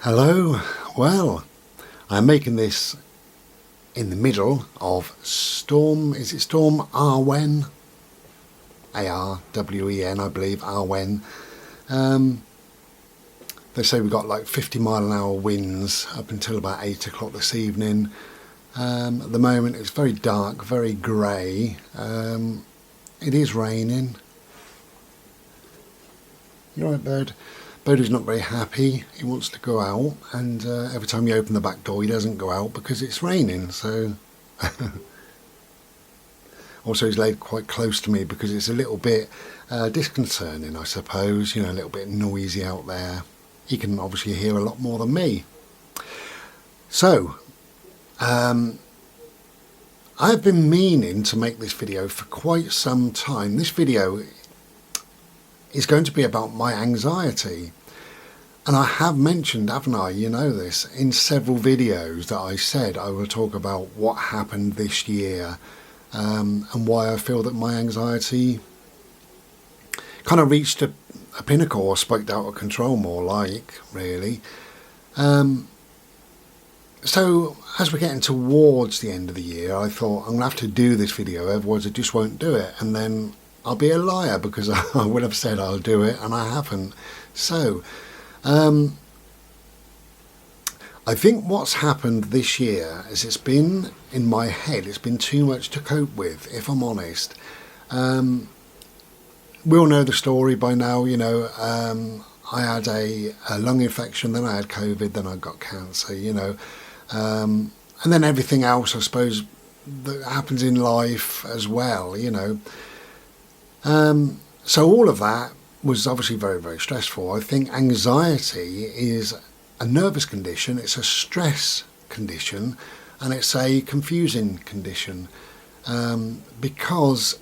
Hello. Well, I'm making this in the middle of Storm. Is it Storm Arwen? Arwen, I believe. Arwen. They say we've got like 50-mile-an-hour winds up until about 8 o'clock this evening. At the moment it's very dark, very grey. It is raining. You alright, Bird? Bodhi's not very happy. He wants to go out, and every time you open the back door he doesn't go out because it's raining. So also he's laid quite close to me because it's a little bit disconcerting, I suppose. You know, a little bit noisy out there. He can obviously hear a lot more than me. So I've been meaning to make this video for quite some time. This video is going to be about my anxiety, and I have mentioned, haven't I, you know this, in several videos that I said I will talk about what happened this year, and why I feel that my anxiety kind of reached a pinnacle, or spiked out of control, more like, really. So as we're getting towards the end of the year, I thought I'm going to have to do this video, otherwise I just won't do it, and then I'll be a liar because I would have said I'll do it and I haven't. So I think what's happened this year is it's been in my head, it's been too much to cope with, if I'm honest. We all know the story by now, you know. I had a lung infection, then I had COVID, then I got cancer, you know. And then everything else, I suppose, that happens in life as well, you know. So all of that was obviously very, very stressful. I think anxiety is a nervous condition, it's a stress condition, and it's a confusing condition, because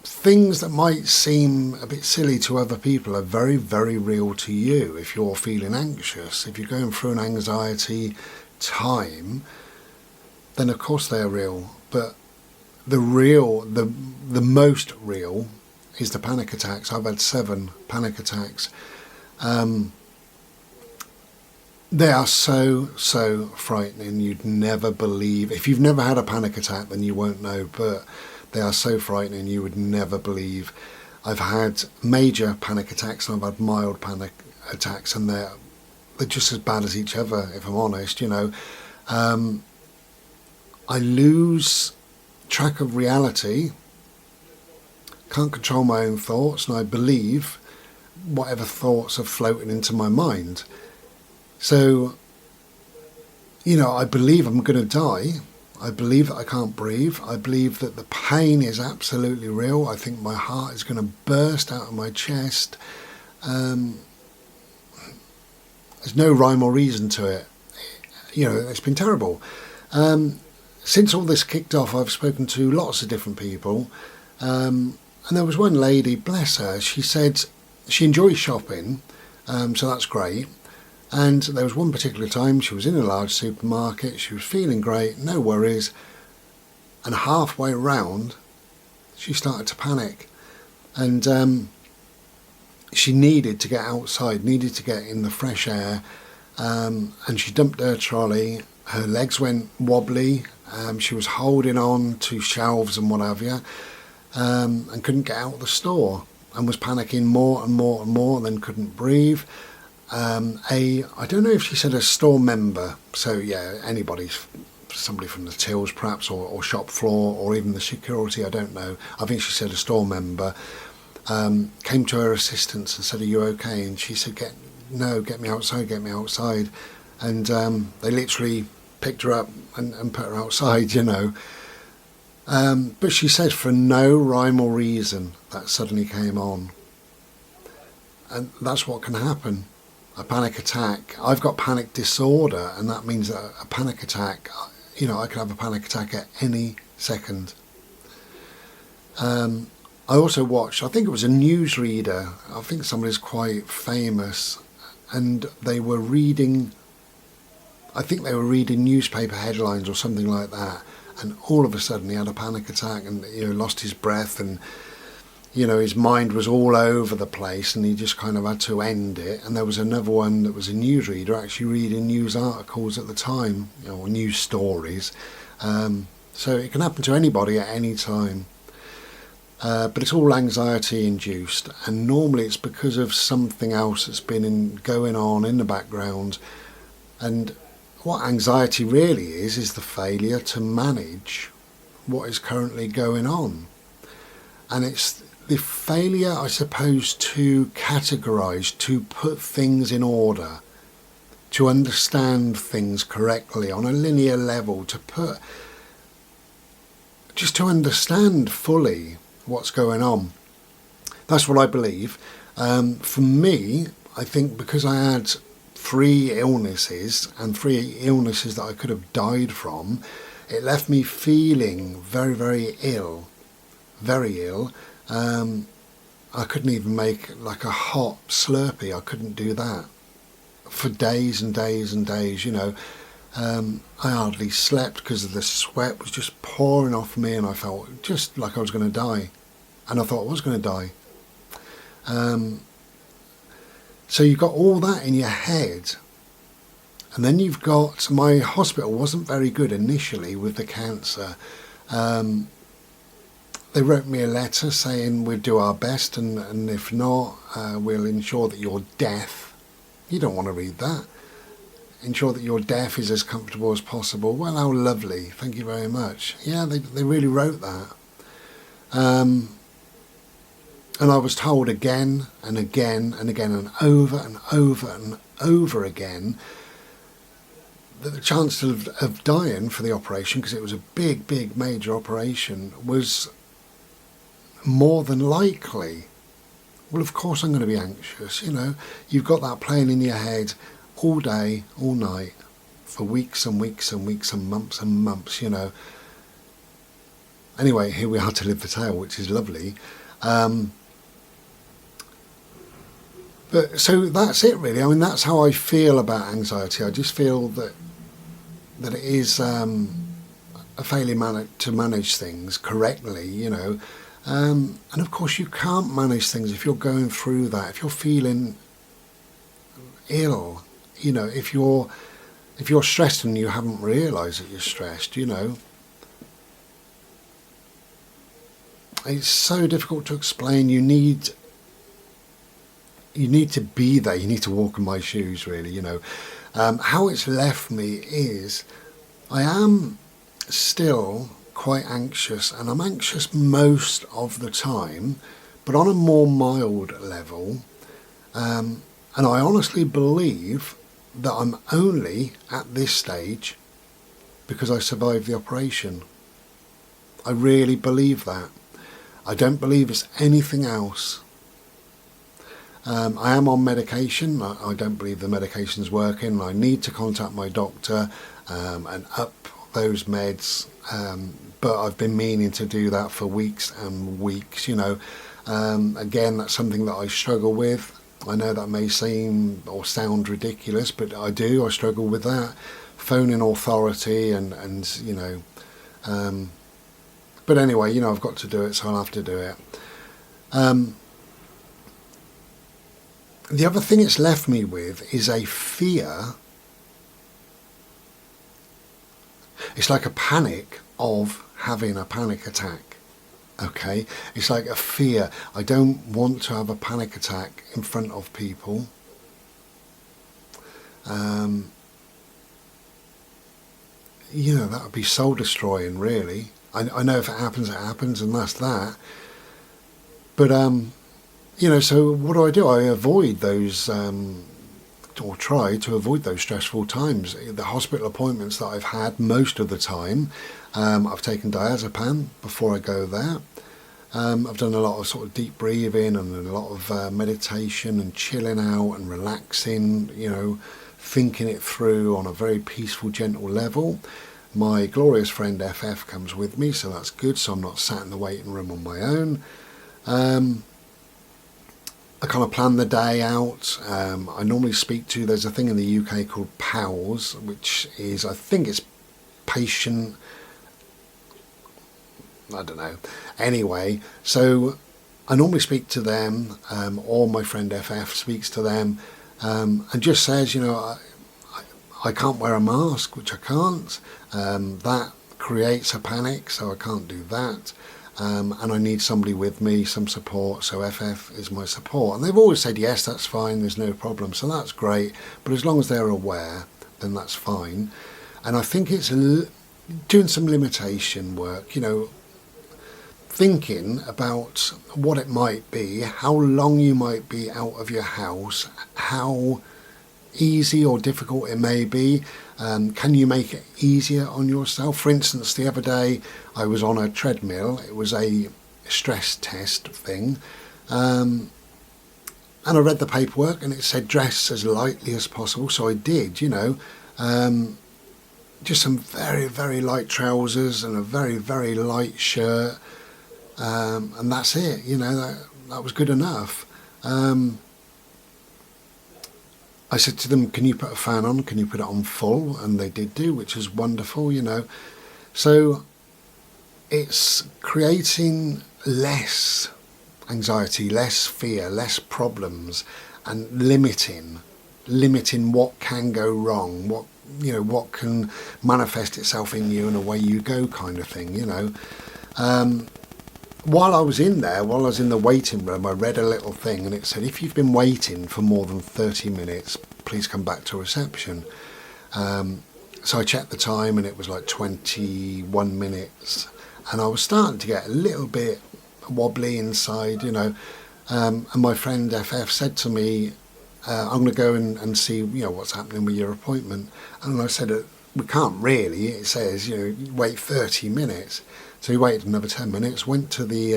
things that might seem a bit silly to other people are very, very real to you. If you're feeling anxious, if you're going through an anxiety time, then of course they're real. But the most real is the panic attacks. I've had 7 panic attacks. They are so frightening. You'd never believe. If you've never had a panic attack, then you won't know, but they are so frightening you would never believe. I've had major panic attacks and I've had mild panic attacks, and they're just as bad as each other, if I'm honest, you know. I lose track of reality, can't control my own thoughts, and I believe whatever thoughts are floating into my mind. So, you know, I believe I'm going to die. I believe that I can't breathe. I believe that the pain is absolutely real. I think my heart is going to burst out of my chest. There's no rhyme or reason to it. You know, it's been terrible. Since all this kicked off, I've spoken to lots of different people, and there was one lady, bless her, she said she enjoys shopping, so that's great. And there was one particular time she was in a large supermarket, she was feeling great, no worries, and halfway round she started to panic, and she needed to get outside, needed to get in the fresh air, and she dumped her trolley. Her legs went wobbly, she was holding on to shelves and what have you, and couldn't get out of the store, and was panicking more and more and more, and then couldn't breathe. I don't know if she said a store member, so yeah, somebody from the tills perhaps, or shop floor, or even the security, I don't know. I think she said a store member, came to her assistance and said, "Are you okay?" And she said, get me outside, and they literally picked her up and put her outside, you know. But she said for no rhyme or reason that suddenly came on, and that's what can happen. A panic attack. I've got panic disorder, and that means that a panic attack, you know, I could have a panic attack at any second. I also watched, I think it was a newsreader, I think somebody's quite famous, and they were reading newspaper headlines or something like that, and all of a sudden he had a panic attack and, you know, lost his breath, and his mind was all over the place and he just kind of had to end it. And there was another one that was a newsreader actually reading news articles at the time, or news stories. So it can happen to anybody at any time. But it's all anxiety induced, and normally it's because of something else that's been going on in the background. And what anxiety really is the failure to manage what is currently going on. And it's the failure, I suppose, to categorise, to put things in order, to understand things correctly on a linear level, just to understand fully what's going on. That's what I believe. For me, I think because I had 3 illnesses and 3 illnesses that I could have died from, it left me feeling very, very ill. Very ill. I couldn't even make like a hot Slurpee. I couldn't do that for days and days and days, I hardly slept because the sweat was just pouring off me, and I felt just like I was going to die. And I thought I was going to die. So you've got all that in your head. And then you've got, my hospital wasn't very good initially with the cancer. They wrote me a letter saying we'd do our best, and if not, we'll ensure that your death, you don't want to read that, ensure that your death is as comfortable as possible. Well, how lovely, thank you very much. Yeah, they really wrote that. And I was told again and again and again and over and over and over again that the chance of dying for the operation, because it was a big, big major operation, was more than likely. Well, of course I'm going to be anxious, You've got that playing in your head all day, all night, for weeks and weeks and weeks and months, Anyway, here we are to live the tale, which is lovely. But so that's it really. I mean, that's how I feel about anxiety. I just feel that it is a failure to manage things correctly, and of course you can't manage things if you're going through that, if you're feeling ill, if you're stressed and you haven't realised that you're stressed, It's so difficult to explain. You need to be there. You need to walk in my shoes, really. How it's left me is I am still quite anxious, and I'm anxious most of the time, but on a more mild level. And I honestly believe that I'm only at this stage because I survived the operation. I really believe that. I don't believe it's anything else. I am on medication. I don't believe the medication's working. I need to contact my doctor and up those meds. But I've been meaning to do that for weeks and weeks, Again, that's something that I struggle with. I know that may seem or sound ridiculous, but I do. I struggle with that. Phoning authority and but anyway, I've got to do it, so I'll have to do it. The other thing it's left me with is a fear. It's like a panic of having a panic attack. Okay? It's like a fear. I don't want to have a panic attack in front of people. That would be soul destroying, really. I know if it happens, and that's that. But, so what do? I avoid those, or try to avoid those stressful times. The hospital appointments that I've had most of the time, I've taken diazepam before I go there. I've done a lot of sort of deep breathing and a lot of meditation and chilling out and relaxing, thinking it through on a very peaceful, gentle level. My glorious friend FF comes with me, so that's good, so I'm not sat in the waiting room on my own. I kind of plan the day out. I normally there's a thing in the UK called PALS, which is, I think it's patient, I don't know. Anyway, so I normally speak to them, or my friend FF speaks to them, and just says, I can't wear a mask, which I can't. That creates a panic, so I can't do that. And I need somebody with me, some support, so FF is my support. And they've always said, yes, that's fine, there's no problem, so that's great. But as long as they're aware, then that's fine. And I think it's doing some limitation work, thinking about what it might be, how long you might be out of your house, how easy or difficult it may be. Can you make it easier on yourself? For instance, the other day I was on a treadmill. It was a stress test thing, and I read the paperwork and it said dress as lightly as possible, so I did, just some very, very light trousers and a very, very light shirt, and that's it. That was good enough. I said to them, can you put a fan on? Can you put it on full? And they did do, which is wonderful, So it's creating less anxiety, less fear, less problems, and limiting what can go wrong, what can manifest itself in you and away you go kind of thing, While I was in the waiting room, I read a little thing and it said, if you've been waiting for more than 30 minutes, please come back to reception. So I checked the time and it was like 21 minutes. And I was starting to get a little bit wobbly inside, and my friend FF said to me, I'm going to go and see, what's happening with your appointment. And I said, we can't really. It says, wait 30 minutes. So he waited another 10 minutes, went to the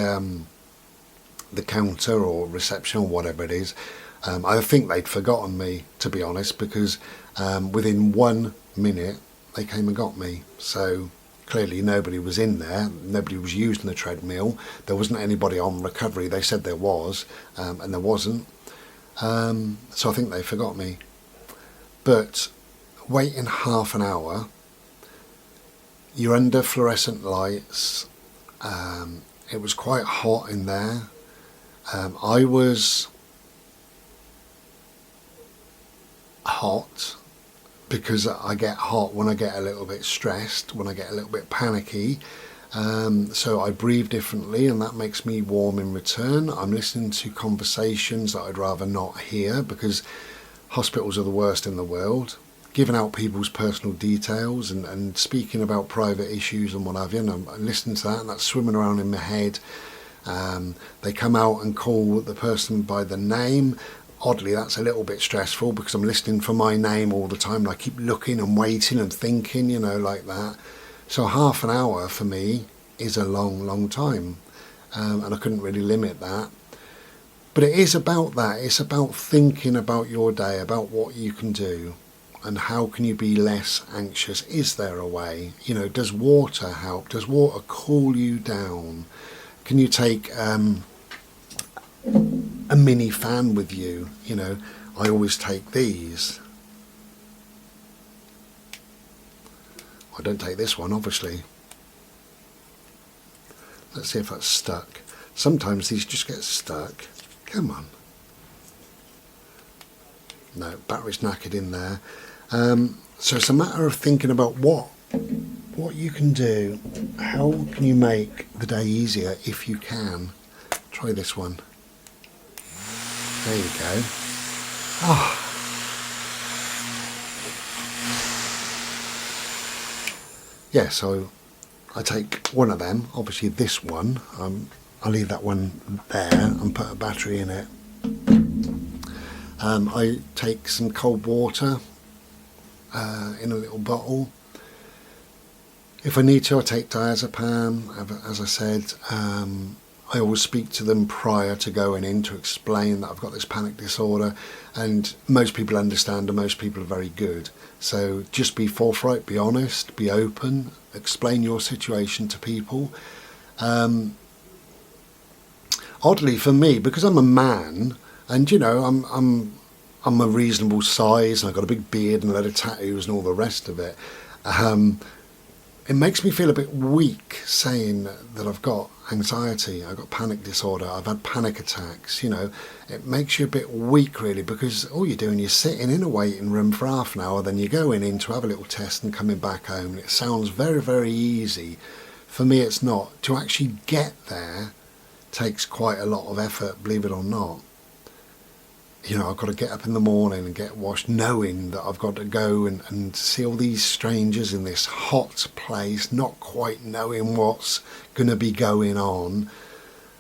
counter or reception or whatever it is. I think they'd forgotten me, to be honest, because within 1 minute they came and got me. So clearly nobody was in there, nobody was using the treadmill, there wasn't anybody on recovery. They said there was, and there wasn't. So I think they forgot me. But waiting half an hour, you're under fluorescent lights. It was quite hot in there. I was hot because I get hot when I get a little bit stressed, when I get a little bit panicky. So I breathe differently and that makes me warm in return. I'm listening to conversations that I'd rather not hear because hospitals are the worst in the world. Giving out people's personal details and speaking about private issues and what have you, and I'm listening to that and that's swimming around in my head. They come out and call the person by the name. Oddly, that's a little bit stressful because I'm listening for my name all the time and I keep looking and waiting and thinking, like that. So half an hour for me is a long, long time, and I couldn't really limit that. But it is about that. It's about thinking about your day, about what you can do. And how can you be less anxious? Is there a way? Does water help? Does water cool you down? Can you take a mini fan with you? I always take these. I don't take this one, obviously. Let's see if that's stuck. Sometimes these just get stuck. Come on. No, battery's knackered in there. So it's a matter of thinking about what you can do. How can you make the day easier if you can? Try this one. There you go. Oh. Yeah, so I take one of them, obviously this one. I'll leave that one there and put a battery in it. I take some cold water in a little bottle. If I need to, I take diazepam. As I said, I always speak to them prior to going in to explain that I've got this panic disorder, and most people understand and most people are very good. So just be forthright, be honest, be open, explain your situation to people. Oddly for me, because I'm a man, and I'm a reasonable size, and I've got a big beard and a lot of tattoos and all the rest of it. it makes me feel a bit weak saying that I've got anxiety, I've got panic disorder, I've had panic attacks, It makes you a bit weak really, because all you're doing, you're sitting in a waiting room for half an hour, then you're going in to have a little test and coming back home. It sounds very, very easy. For me it's not. To actually get there takes quite a lot of effort, believe it or not. I've got to get up in the morning and get washed, knowing that I've got to go and see all these strangers in this hot place, not quite knowing what's going to be going on,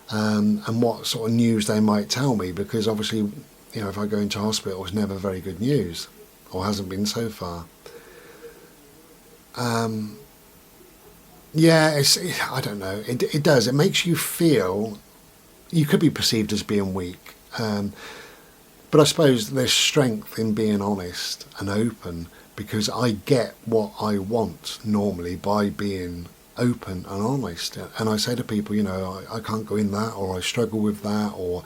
and what sort of news they might tell me, because obviously, if I go into hospital, it's never very good news, or hasn't been so far. I don't know. It does. It makes you feel you could be perceived as being weak. But I suppose there's strength in being honest and open, because I get what I want normally by being open and honest. And I say to people, I can't go in that, or I struggle with that, or,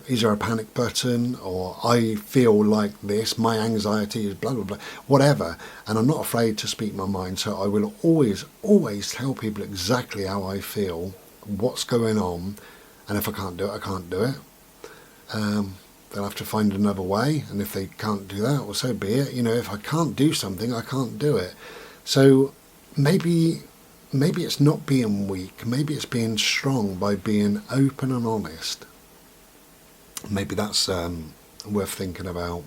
is there a panic button, or I feel like this, my anxiety is blah, blah, blah, whatever. And I'm not afraid to speak my mind. So I will always, always tell people exactly how I feel, what's going on. And if I can't do it, I can't do it. They'll have to find another way, and if they can't do that, well, so be it. If I can't do something, I can't do it. So maybe it's not being weak, maybe it's being strong by being open and honest. Maybe that's worth thinking about.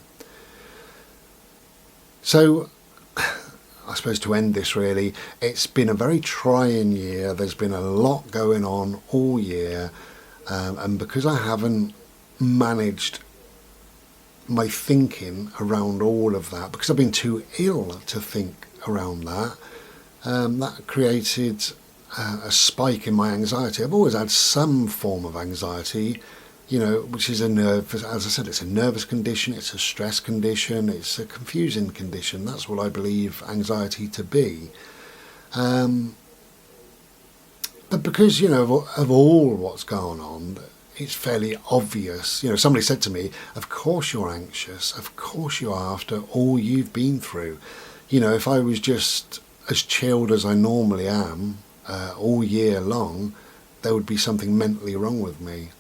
So I suppose to end this really, it's been a very trying year. There's been a lot going on all year, and because I haven't managed my thinking around all of that, because I've been too ill to think around that, that created a spike in my anxiety. I've always had some form of anxiety, which is as I said, it's a nervous condition, it's a stress condition, it's a confusing condition. That's what I believe anxiety to be. But because, of all what's going on, it's fairly obvious. Somebody said to me, of course you're anxious, of course you are, after all you've been through. If I was just as chilled as I normally am all year long, there would be something mentally wrong with me.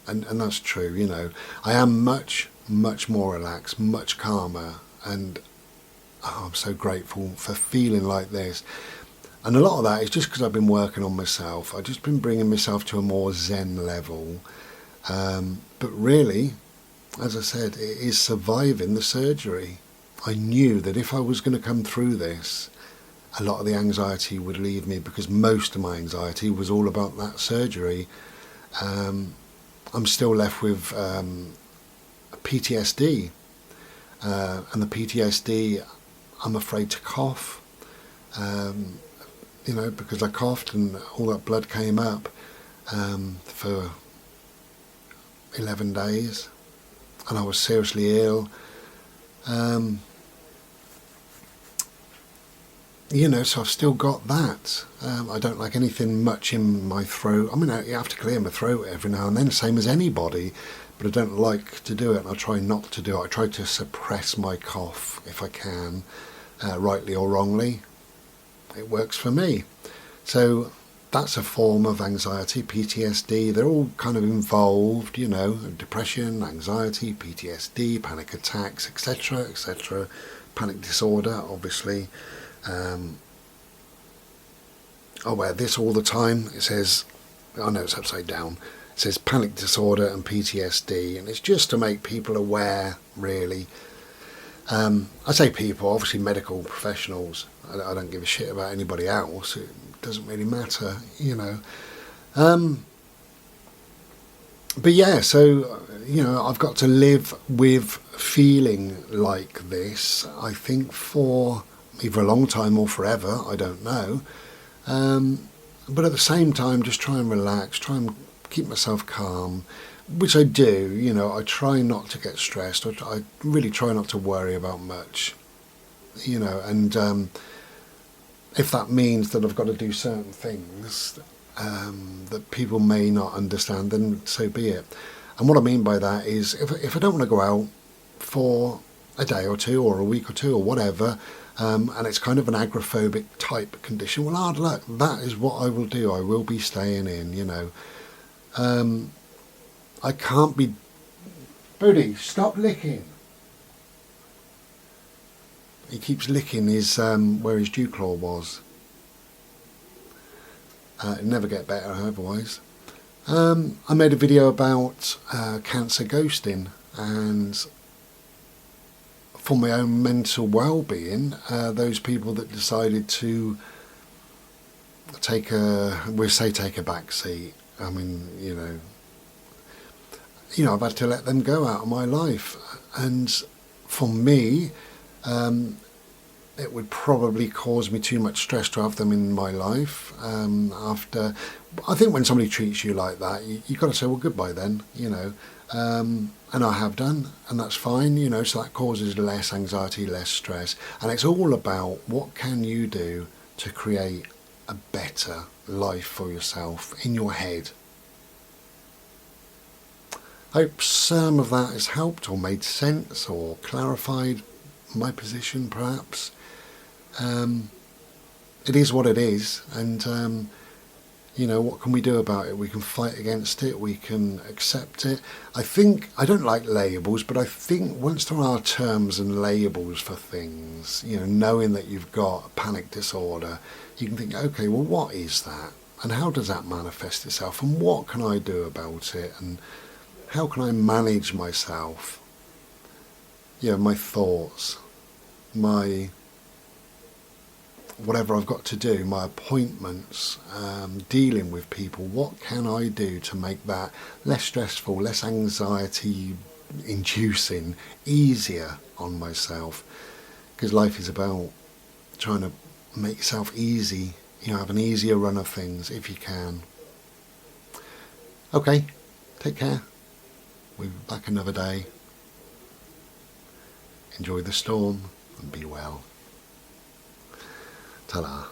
And that's true. I am much, much more relaxed, much calmer, and I'm so grateful for feeling like this. And a lot of that is just because I've been working on myself. I've just been bringing myself to a more zen level. But really, as I said, it is surviving the surgery. I knew that if I was going to come through this, a lot of the anxiety would leave me, because most of my anxiety was all about that surgery. I'm still left with PTSD. And the PTSD, I'm afraid to cough. Because I coughed and all that blood came up for 11 days, and I was seriously ill. So I've still got that. I don't like anything much in my throat. I mean, you have to clear my throat every now and then, same as anybody, but I don't like to do it, and I try not to do it. I try to suppress my cough if I can, rightly or wrongly. It works for me. So that's a form of anxiety, PTSD. They're all kind of involved, depression, anxiety, PTSD, panic attacks, etc., etc. Panic disorder, obviously. I wear this all the time. It says, it's upside down. It says panic disorder and PTSD, and it's just to make people aware, really. I say people, obviously medical professionals. I don't give a shit about anybody else. It doesn't really matter, But yeah, so, I've got to live with feeling like this, I think, for either a long time or forever, I don't know. But at the same time, just try and relax, try and keep myself calm, which I do. I try not to get stressed. I really try not to worry about much, and if that means that I've got to do certain things that people may not understand, then so be it. And what I mean by that is, if I don't want to go out for a day or two or a week or two or whatever, and it's kind of an agoraphobic type condition. Well, hard luck. That is what I will do. I will be staying in, you know. I can't be... Bodhi, stop licking. He keeps licking his where his dew claw was. It'd never get better otherwise. I made a video about cancer ghosting, and for my own mental well-being, those people that decided to take a back seat. I mean, you know, I've had to let them go out of my life, and for me, it would probably cause me too much stress to have them in my life. I think when somebody treats you like that, you've got to say, well, goodbye then, you know. And I have done, and that's fine, you know, so that causes less anxiety, less stress. And it's all about what can you do to create a better life for yourself in your head. I hope some of that has helped or made sense or clarified my position, perhaps. It is what it is, and you know, what can we do about it? We can fight against it, we can accept it. I don't like labels, but I think once there are terms and labels for things, you know, knowing that you've got a panic disorder, you can think, okay, well, what is that? And how does that manifest itself? And what can I do about it? And how can I manage myself? You know, my thoughts, my whatever I've got to do, my appointments, dealing with people. What can I do to make that less stressful, less anxiety inducing, easier on myself? Because life is about trying to make yourself easy, you know, have an easier run of things if you can. Okay, take care. We'll be back another day. Enjoy the storm and be well. Ta-da.